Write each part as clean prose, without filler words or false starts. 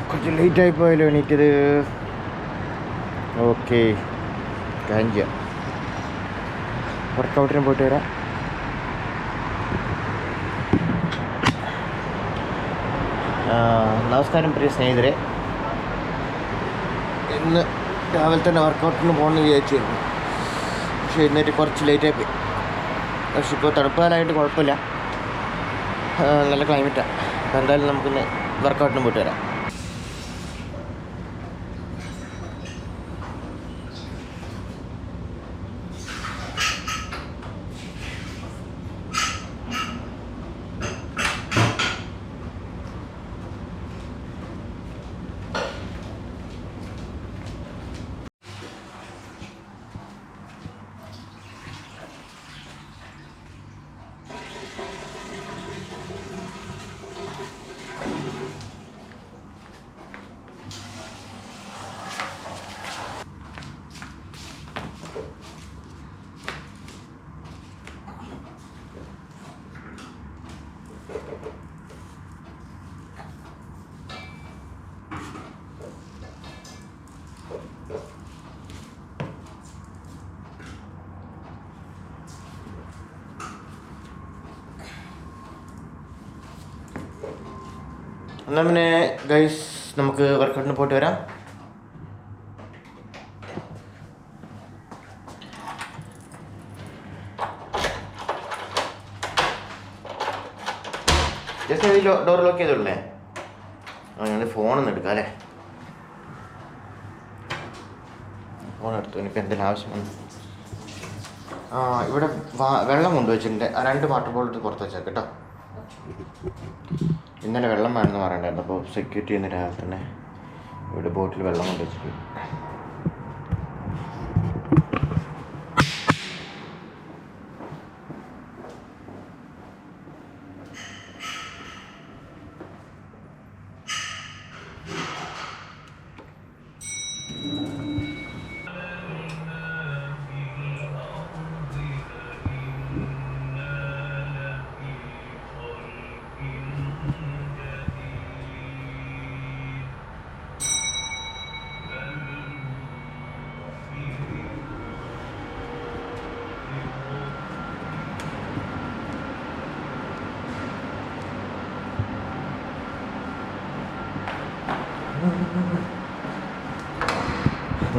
കുറച്ച് ലേറ്റായി പോയല്ലോ എണീറ്റത്. ഓക്കെ, കാര്യം ചെയ്യാം. വർക്കൗട്ടിന് പോയിട്ട് വരാം. നമസ്കാരം പ്രിയ സ്നേഹിതരെ. ഇന്ന് രാവിലെ തന്നെ വർക്കൗട്ടിന് പോകണമെന്ന് വിചാരിച്ചിരുന്നു, പക്ഷേ എന്നിട്ട് കുറച്ച് ലേറ്റായി പോയി. പക്ഷെ ഇപ്പോൾ തണുപ്പാലായിട്ട് കുഴപ്പമില്ല, നല്ല ക്ലൈമറ്റാണ്. അപ്പോൾ എന്തായാലും നമുക്കിന്ന് വർക്കൗട്ടിന് പോയിട്ട് വരാം. എന്നാൽ പിന്നെ ഗൈസ്, നമുക്ക് വർക്കൗട്ടിന് പോയിട്ട് വരാം. ജസ്റ്റ് ഈ ഡോർ ലോക്ക് ചെയ്തോളേ. ഞാൻ ഫോണൊന്നും എടുക്കാം അല്ലേ? ഫോൺ എടുത്തു. ഇനിയിപ്പോൾ എന്തെങ്കിലും ആവശ്യമാണ്. ഇവിടെ വെള്ളം കൊണ്ടുവച്ചിട്ടുണ്ട്. 2 വാട്ടർ ബോട്ടിൽ പുറത്ത് വെച്ചാൽ കേട്ടോ. ഇന്നലെ വെള്ളം വേണമെന്ന് പറയണ്ടായിരുന്നു, അപ്പോൾ സെക്യൂരിറ്റി ഇന്ന് രാവിലെ തന്നെ ഇവിടെ ബോട്ടിൽ വെള്ളം കൊണ്ടുവച്ചിട്ട്.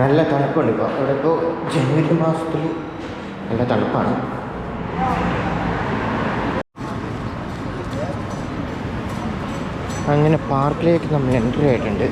നല്ല തണുപ്പുണ്ട് ഇപ്പോൾ. ഇവിടെ ഇപ്പോൾ ജനുവരി മാസത്തിൽ നല്ല തണുപ്പാണ്. അങ്ങനെ പാർക്കിലേക്ക് നമ്മൾ എൻട്രി ആയിട്ടുണ്ട്.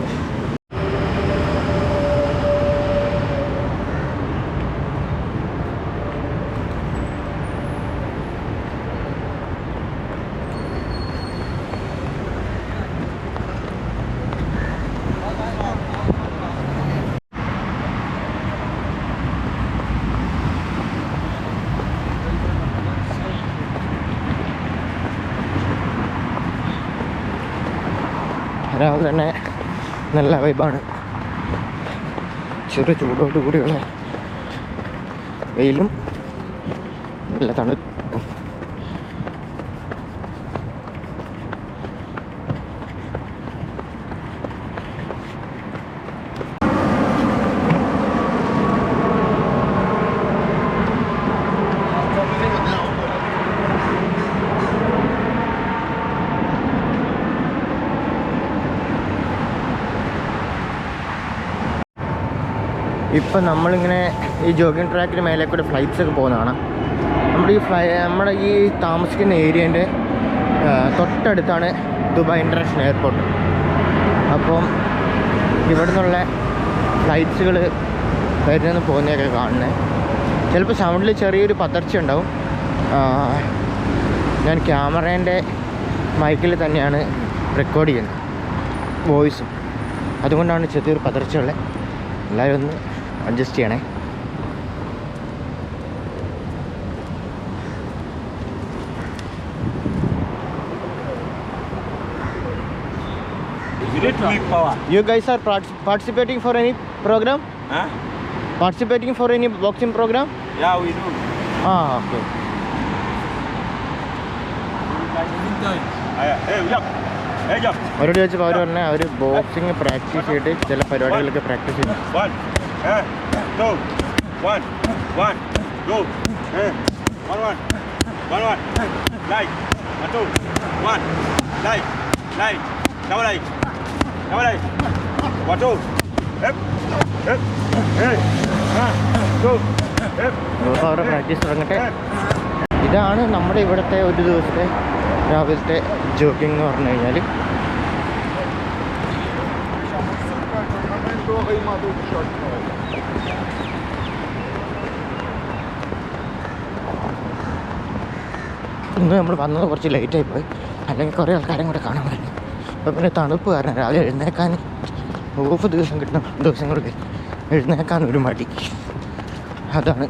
രാവിലെ തന്നെ നല്ല വൈബാണ്. ചെറു ചൂടോട് കൂടിയുള്ള വെയിലും നല്ല തണുപ്പും. ഇപ്പം നമ്മളിങ്ങനെ ഈ ജോഗിങ് ട്രാക്കിന് മേലെ കൂടെ ഫ്ലൈറ്റ്സ് ഒക്കെ പോകുന്നതാണ്. നമ്മൾ നമ്മുടെ ഈ താമസിക്കുന്ന ഏരിയേൻ്റെ തൊട്ടടുത്താണ് ദുബായ് ഇൻ്റർനാഷണൽ എയർപോർട്ട്. അപ്പം ഇവിടെ നിന്നുള്ള ഫ്ലൈറ്റ്സുകൾ വരുന്നതെന്ന് പോകുന്നതൊക്കെ കാണുന്നത്. ചിലപ്പോൾ സൗണ്ടിൽ ചെറിയൊരു പതർച്ച ഉണ്ടാവും. ഞാൻ ക്യാമറേൻ്റെ മൈക്കിൽ തന്നെയാണ് റെക്കോർഡ് ചെയ്യുന്നത്, വോയിസും. അതുകൊണ്ടാണ് ചെറിയൊരു പതർച്ചയുള്ളത്. എല്ലാവരും ഒന്ന് അഡ്ജസ്റ്റ് ചെയ്യണേ. You guys are participating for any program? Huh? Participating for any boxing program? Yeah, we do. Okay. Hey, jump. Hey, jump. അവരോട് ചോദിച്ചപ്പോൾ അവർ പറഞ്ഞാൽ അവർ ബോക്സിങ് പ്രാക്ടീസ് ചെയ്തിട്ട് ചില പരിപാടികളൊക്കെ പ്രാക്ടീസ് ചെയ്യുന്നു. 1, 2, 1, 1, 2, 1, 1, 1, light, 1, 2, 1, light, double light, 1, 2, hip, 2, hip. അപ്പോൾ അവരുടെ പ്രാക്ടീസ് തുടങ്ങട്ടെ. ഇതാണ് നമ്മുടെ ഇവിടുത്തെ ഒരു ദിവസത്തെ രാവിലത്തെ ജോഗിങ് എന്ന് പറഞ്ഞു കഴിഞ്ഞാൽ. ഇന്ന് നമ്മൾ വന്നത് കുറച്ച് ലേറ്റായി പോയി, അല്ലെങ്കിൽ കുറേ ആൾക്കാരും കൂടെ കാണാൻ പറ്റും. അപ്പോൾ പിന്നെ തണുപ്പ് കാരണം രാവിലെ എഴുന്നേക്കാൻ ഓഫ് ദിവസം കിട്ടുന്ന ദിവസങ്ങൾക്ക് എഴുന്നേക്കാൻ ഒരു മടി. അതാണ്.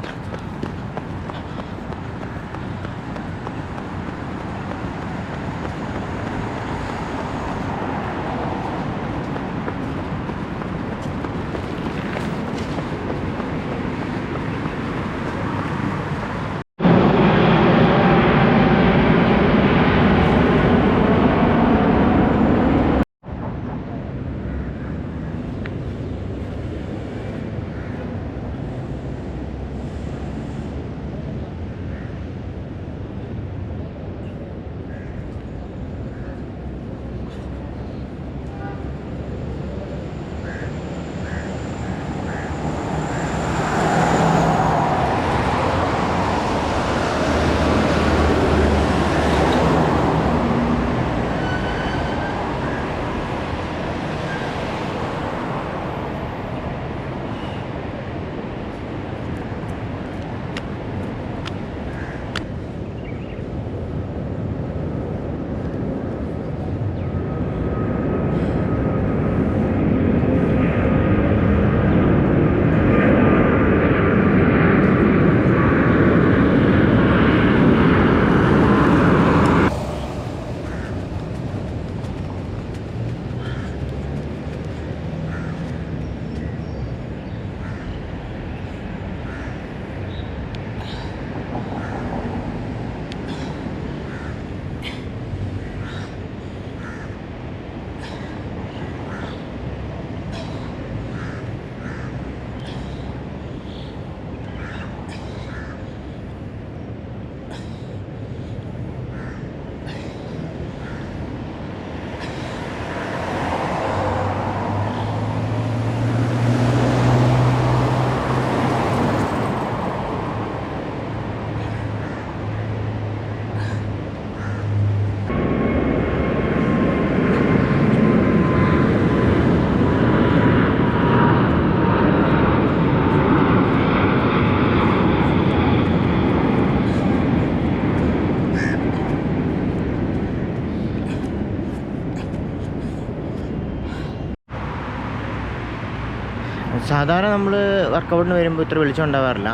സാധാരണ നമ്മൾ വർക്കൗട്ടിന് വരുമ്പോൾ ഇത്ര വെളിച്ചം ഉണ്ടാവാറില്ല.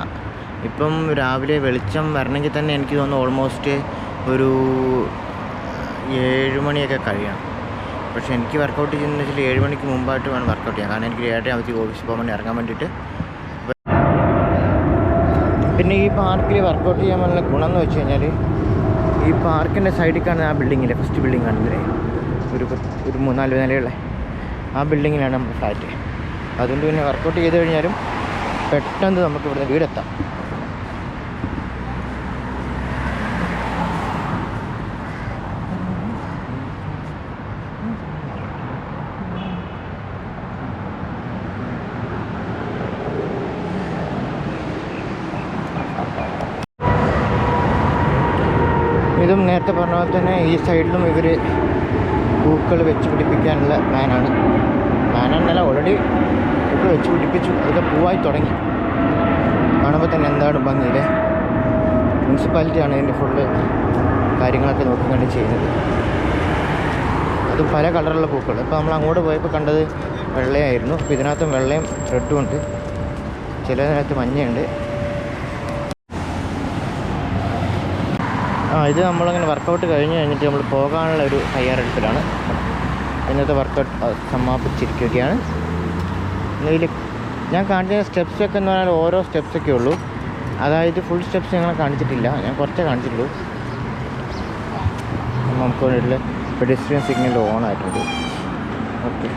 ഇപ്പം രാവിലെ വെളിച്ചം വരണമെങ്കിൽ തന്നെ എനിക്ക് തോന്നുന്നു ഓൾമോസ്റ്റ് ഒരു 7 മണിയൊക്കെ കഴിയണം. പക്ഷേ എനിക്ക് വർക്കൗട്ട് ചെയ്യുന്നത് വെച്ചാൽ 7 മണിക്ക് മുമ്പായിട്ട് വേണം വർക്കൗട്ട് ചെയ്യാൻ. കാരണം എനിക്ക് 7 ആവശ്യം ഓഫീസിൽ പോകാൻ വേണ്ടി ഇറങ്ങാൻ വേണ്ടിയിട്ട്. പിന്നെ ഈ പാർക്കിൽ വർക്കൗട്ട് ചെയ്യാൻ വേണ്ട ഗുണം എന്ന് വെച്ച് കഴിഞ്ഞാൽ ഈ പാർക്കിൻ്റെ സൈഡിൽ കാണുന്ന ആ ബിൽഡിങ്ങില്ലേ, ഫസ്റ്റ് ബിൽഡിംഗ് കാണുന്നില്ലേ, ഒരു 3-4 നിലയുള്ള ആ ബിൽഡിങ്ങിലാണ് നമ്മുടെ ഫ്ലാറ്റ്. അതുകൊണ്ട് പിന്നെ വർക്കൗട്ട് ചെയ്ത് കഴിഞ്ഞാലും പെട്ടെന്ന് നമുക്ക് ഇവിടുന്ന് വീടെത്താം. നേരത്തെ പറഞ്ഞ പോലെ തന്നെ ഈ സൈഡിലും ഇവർ പൂക്കൾ വെച്ച് പിടിപ്പിക്കാനുള്ള പ്ലാനാണെന്നല്ല, ഓൾറെഡി പൂക്കൾ വെച്ച് പിടിപ്പിച്ചു. അതൊക്കെ പൂവായി തുടങ്ങി. കാണുമ്പോൾ തന്നെ എന്താണ് ഭംഗിയില്ലേ. മുനിസിപ്പാലിറ്റിയാണ് ഇതിൻ്റെ ഫുള്ള് കാര്യങ്ങളൊക്കെ നോക്കിക്കൊണ്ട് ചെയ്യുന്നത്. അതും പല കളറുള്ള പൂക്കൾ. ഇപ്പോൾ നമ്മൾ അങ്ങോട്ട് പോയപ്പോൾ കണ്ടത് വെള്ളയായിരുന്നു. അപ്പോൾ ഇതിനകത്തും വെള്ളയും റെഡും ഉണ്ട്, ചിലതിനകത്ത് മഞ്ഞയുണ്ട്. ഇത് നമ്മളങ്ങനെ വർക്കൗട്ട് കഴിഞ്ഞിട്ട് നമ്മൾ പോകാനുള്ള ഒരു തയ്യാറെടുപ്പിലാണ്. ഇന്നത്തെ വർക്കൗട്ട് സമാപിച്ചിരിക്കുകയാണ്. ഇതിൽ ഞാൻ കാണിച്ച സ്റ്റെപ്സൊക്കെ എന്ന് പറഞ്ഞാൽ ഓരോ സ്റ്റെപ്സൊക്കെ ഉള്ളൂ. അതായത് ഫുൾ സ്റ്റെപ്സ് ഞങ്ങളെ കാണിച്ചിട്ടില്ല, ഞാൻ കുറച്ചേ കാണിച്ചിട്ടുള്ളൂ. നമുക്ക് വേണ്ടിയിട്ടുള്ള പെഡസ്ട്രിയൻ സിഗ്നൽ ഓൺ ആയിട്ടുണ്ട്. ഓക്കെ,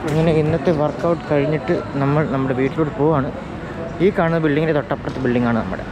ഇങ്ങനെ ഇന്നത്തെ വർക്കൗട്ട് കഴിഞ്ഞിട്ട് നമ്മൾ നമ്മുടെ വീട്ടിലോട്ട് പോവാണ്. ഈ കാണുന്ന ബിൽഡിങ്ങിൻ്റെ തൊട്ടപ്പുറത്തെ ബിൽഡിങ്ങാണ് നമ്മുടെ.